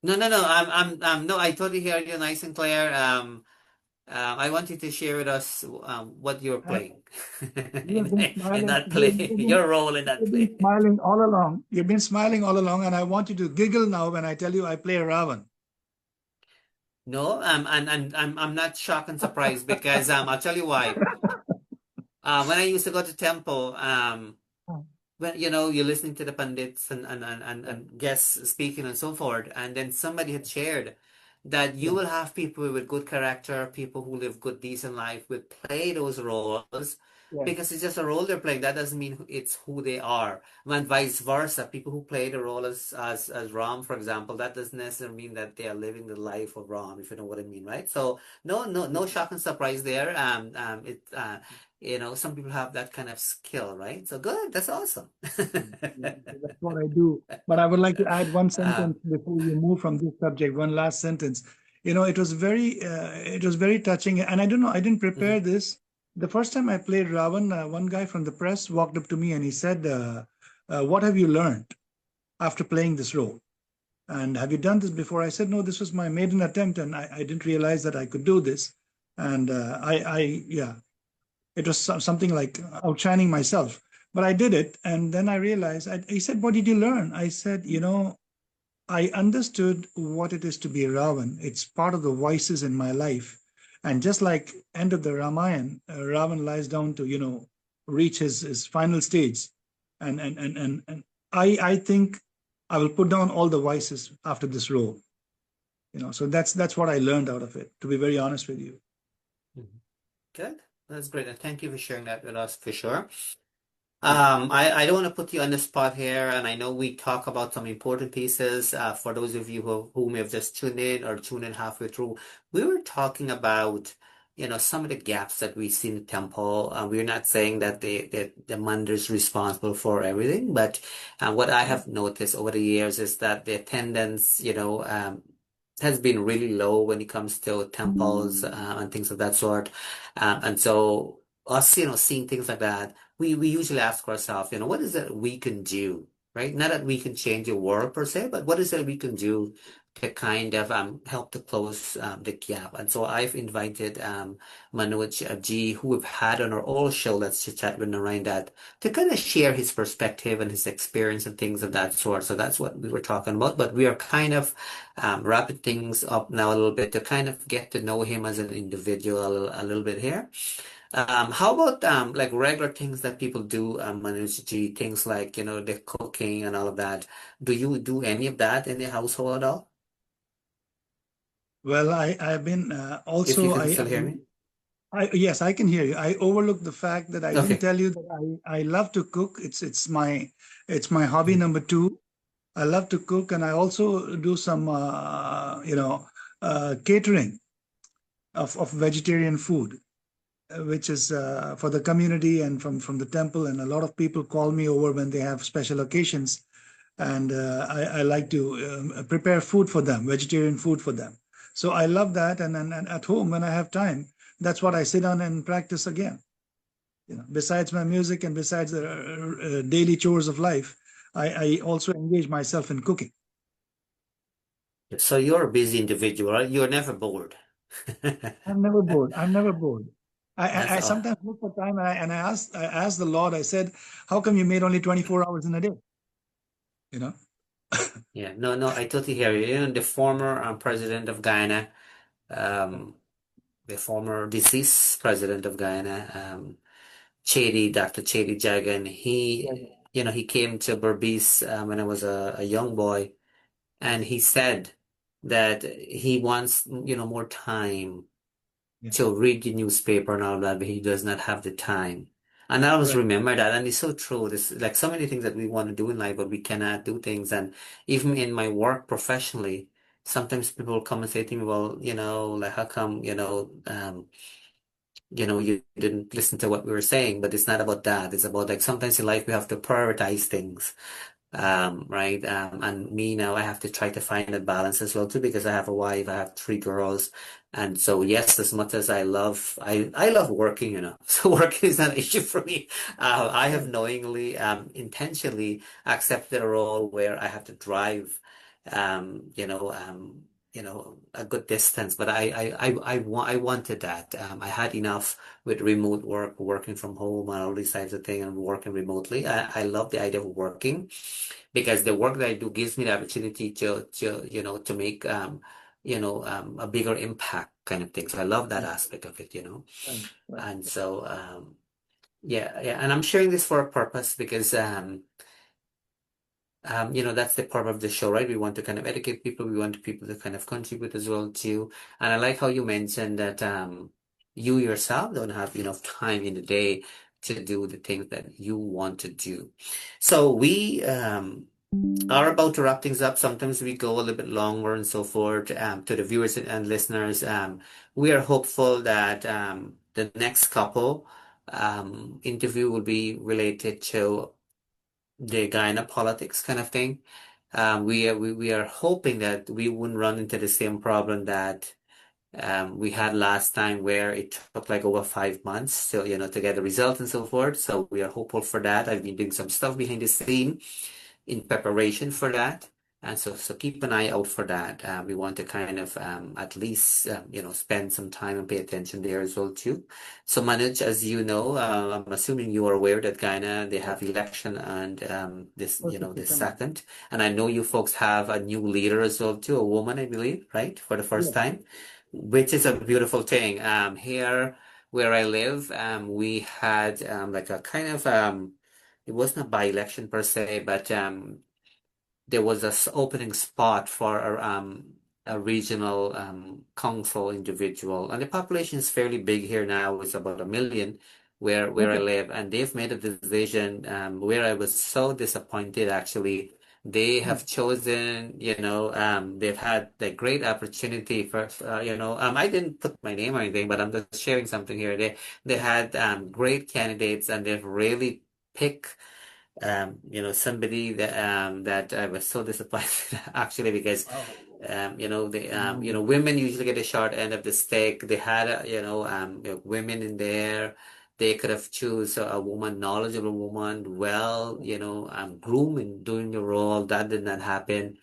No, no, no. No. I totally hear you, nice and clear. I want you to share with us what you're playing You have been in smiling. that play, your role in that You've been play. smiling all along. You've been smiling all along, and I want you to giggle now when I tell you I play Ravan. No, and I'm not shocked and surprised because I'll tell you why. When I used to go to temple, when you're listening to the pundits and guests speaking and so forth, and then somebody had shared that you Yeah, will have people with good character, people who live good, decent life will play those roles yeah, because it's just a role they're playing. That doesn't mean it's who they are. And vice versa. People who play the role as Ram, for example, that doesn't necessarily mean that they are living the life of Ram, if you know what I mean, right? So no shock and surprise there. Some people have that kind of skill, right? So good, that's awesome. yeah. So that's what I do. But I would like to add one Um, sentence before you move from this subject. One last sentence. It was very touching, and I don't know. I didn't prepare mhm. this. The first time I played Ravan, one guy from the press walked up to me and he said, "What have you learned after playing this role? And have you done this before?" I said, "No, this was my maiden attempt, and I didn't realize that I could do this." And yeah, it was something like outshining myself. But I did it, and then I realized. He said, "What did you learn?" I said, I understood what it is to be Ravan. It's part of the vices in my life. And just like end of the Ramayana, Ravan lies down to, reach his final stage. And I think I will put down all the vices after this role. So that's what I learned out of it, to be very honest with you. Mhm. Good. That's great. And thank you for sharing that with us for sure. I don't want to put you on the spot here, and I know we talk about some important pieces. For those of you who may have just tuned in or tuned in halfway through, we were talking about, some of the gaps that we see in the temple. We're not saying that the mandir is responsible for everything, but what I have noticed over the years is that the attendance, has been really low when it comes to temples and things of that sort. And so us, seeing things like that we usually ask ourselves, what is it we can do, right? Not that we can change the world per se, but what is it we can do to kind of help to close the gap? And so I've invited Manoj G, who we've had on our old show, Let's Chit Chat with Narine Dat, to kind of share his perspective and his experience and things of that sort. So that's what we were talking about. But we are kind of wrapping things up now a little bit to kind of get to know him as an individual a little bit here. How about like regular things that people do, Manoj G, things like, the cooking and all of that. Do you do any of that in the household at all? Well, I've been If you also can still hear me? yes, I can hear you. I overlooked the fact that I didn't Okay. tell you that I love to cook. It's my hobby number two. I love to cook, and I also do some catering of vegetarian food, which is for the community and from the temple. And a lot of people call me over when they have special occasions. and I like to prepare food for them, vegetarian food for them. So I love that, and at home when I have time, that's what I sit down and practice again. Besides my music and besides the daily chores of life, I also engage myself in cooking. So you're a busy individual, right? You're never bored. I'm never bored. I'm never bored. That's I all. sometimes look for time and I asked the Lord. I said, "How come you made only 24 hours in a day?" You know. Yeah, no, no, I totally hear you. The former president of Guyana, um, the former deceased president of Guyana, Dr. Chedi Jagan, Yeah, he came to Berbice when I was a young boy, and he said that he wants, more time yeah, to read the newspaper and all that, but he does not have the time. And I always right. remember that, and it's so true. There's like so many things that we want to do in life, but we cannot do things. And even in my work professionally, sometimes people come and say to me, "Well, like how come, you didn't listen to what we were saying?" But it's not about that. It's about like sometimes in life we have to prioritize things. Right. And me now, I have to try to find a balance as well too, because I have a wife, I have three girls. And so, yes, as much as I love working, so working is not an issue for me. I have Right. knowingly, intentionally accepted a role where I have to drive, a good distance, but I wanted that. I had enough with remote work, working from home and all these types of things and working remotely. I love the idea of working because the work that I do gives me the opportunity to make a bigger impact kind of thing. So I love that Yeah, aspect of it. right, right. And so yeah, yeah, and I'm sharing this for a purpose because that's the part of the show, right? We want to kind of educate people. We want people to kind of contribute as well too. And I like how you mentioned that you yourself don't have enough time in the day to do the things that you want to do. So we are about to wrap things up. Sometimes we go a little bit longer and so forth. To the viewers and listeners, we are hopeful that the next couple interview will be related to the Guyana politics kind of thing. We are hoping that we wouldn't run into the same problem that we had last time, where it took like over 5 months to get the result and so forth. So we are hopeful for that. I've been doing some stuff behind the scene in preparation for that. And so keep an eye out for that. We want to kind of at least spend some time and pay attention there as well too. So Manoj, as you know, I'm assuming you are aware that Guyana, they Yeah. have election and First of this September. second, and I know you folks have a new leader as well too, a woman, I believe, right, for the first Yes. time, which is a beautiful thing. Here where I live, we had like a kind of it wasn't a by-election per se, but there was a opening spot for a regional council individual, and the population is fairly big here now. It's about 1 million where I Okay. live, and they've made a decision where I was so disappointed actually. They Hmm. have chosen, they've had the great opportunity for, I didn't put my name or anything, but I'm just sharing something here. They had great candidates, and they've really picked somebody that I was so disappointed actually, because Wow. women usually get a short end of the stick. They had women in there. They could have choose a woman, knowledgeable woman, well, groomed in doing the role. That did not happen.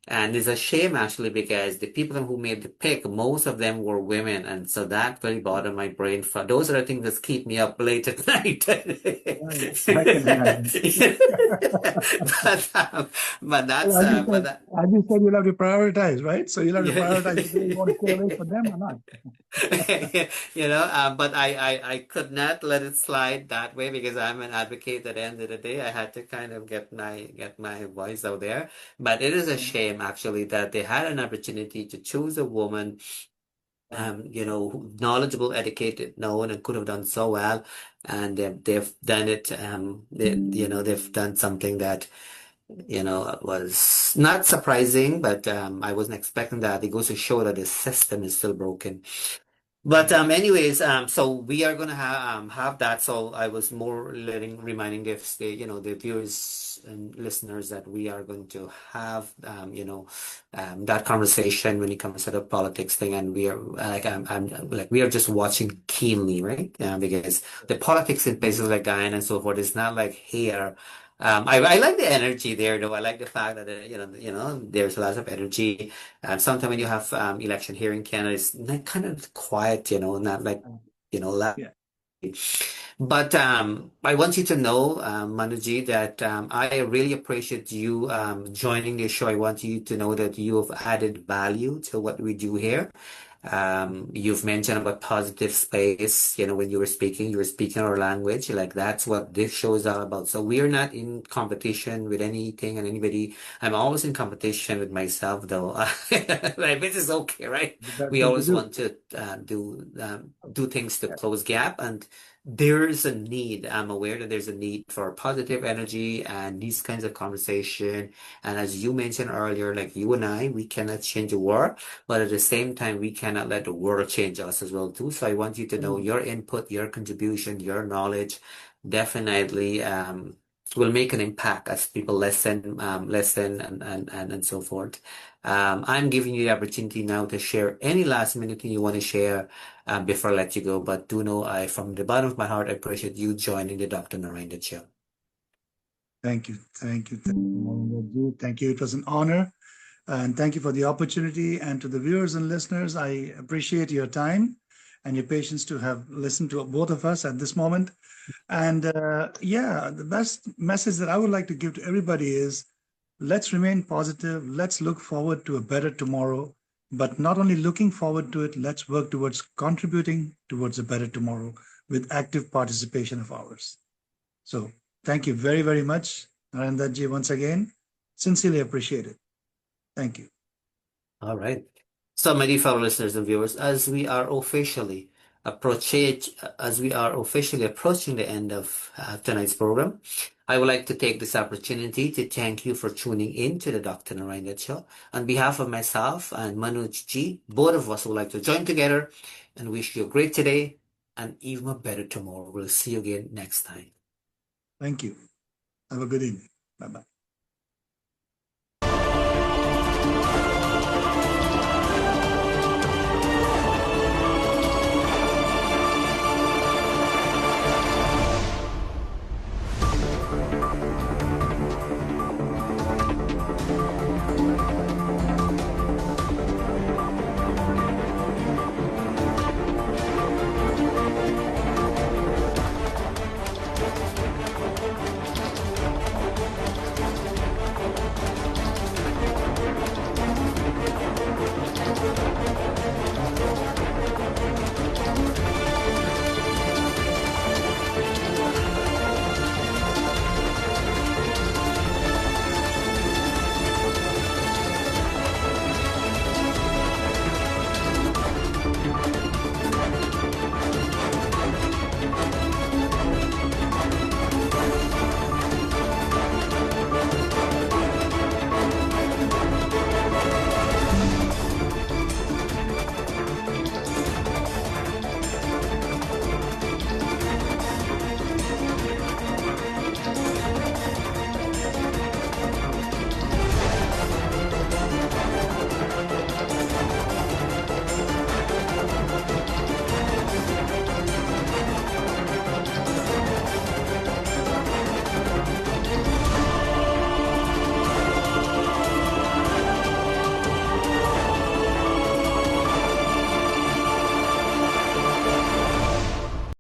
And it's a shame actually, because the people who made the pick, most of them were women, and so that really bothered my brain. For those are the things that keep me up late at night. Right. I can imagine. But but Well, that's as you said, you'll have to prioritize, right? So you'll have to yeah. prioritize whether you want to stay awake for them or not. But I could not let it slide that way, because I'm an advocate. At the end of the day, I had to kind of get my voice out there. But it is a Yeah. shame actually that they had an opportunity to choose a woman, Right. knowledgeable, educated, known, and could have done so well, and they've done it. They've done something that was not surprising, but I wasn't expecting that. It goes to show that the system is still broken. But anyways, so we are gonna have that. So I was more reminding the viewers and listeners that we are going to have that conversation when it comes to the politics thing, and we are I'm like we are just watching keenly, right? Because the politics in places like Guyana and so forth is not like here. I like the energy there, though. I like the fact that there's lots of energy. And sometimes when you have election here in Canada, it's not kind of quiet, not like loud. Yeah, But I want you to know, Manuji, that I really appreciate you joining the show. I want you to know that you have added value to what we do here. You've mentioned about positive space, when you were speaking our language. Like that's what this show is all about. So we're not in competition with anything and anybody. I'm always in competition with myself, though. Like, this is okay, right? the best We thing to always do. want to do things to close gap, and there's a need. I'm aware that there's a need for positive energy and these kinds of conversation. And as you mentioned earlier, like you and I, we cannot change the world, but at the same time, we cannot let the world change us as well too. So I want you to know Mm. your input, your contribution, your knowledge definitely will make an impact as people listen and so forth. I'm giving you the opportunity now to share any last minute thing you want to share before I let you go. But do know from the bottom of my heart, I appreciate you joining the Dr. Narine Dat Show. Thank you. Thank you. Thank you, Narendra ji. Thank you. It was an honor. And thank you for the opportunity. And to the viewers and listeners, I appreciate your time and your patience to have listened to both of us at this moment. And yeah, the best message that I would like to give to everybody is let's remain positive. Let's look forward to a better tomorrow. But not only looking forward to it, let's work towards contributing towards a better tomorrow with active participation of ours. So thank you very, very much, Narendra ji, once again. Sincerely appreciate it. Thank you. All right. So, my dear fellow listeners and viewers, as we are officially approaching the end of tonight's program, I would like to take this opportunity to thank you for tuning in to the Dr. Narendra Show. On behalf of myself and Manoj G, both of us would like to join together and wish you a great today and even a better tomorrow. We'll see you again next time. Thank you. Have a good evening. Bye bye.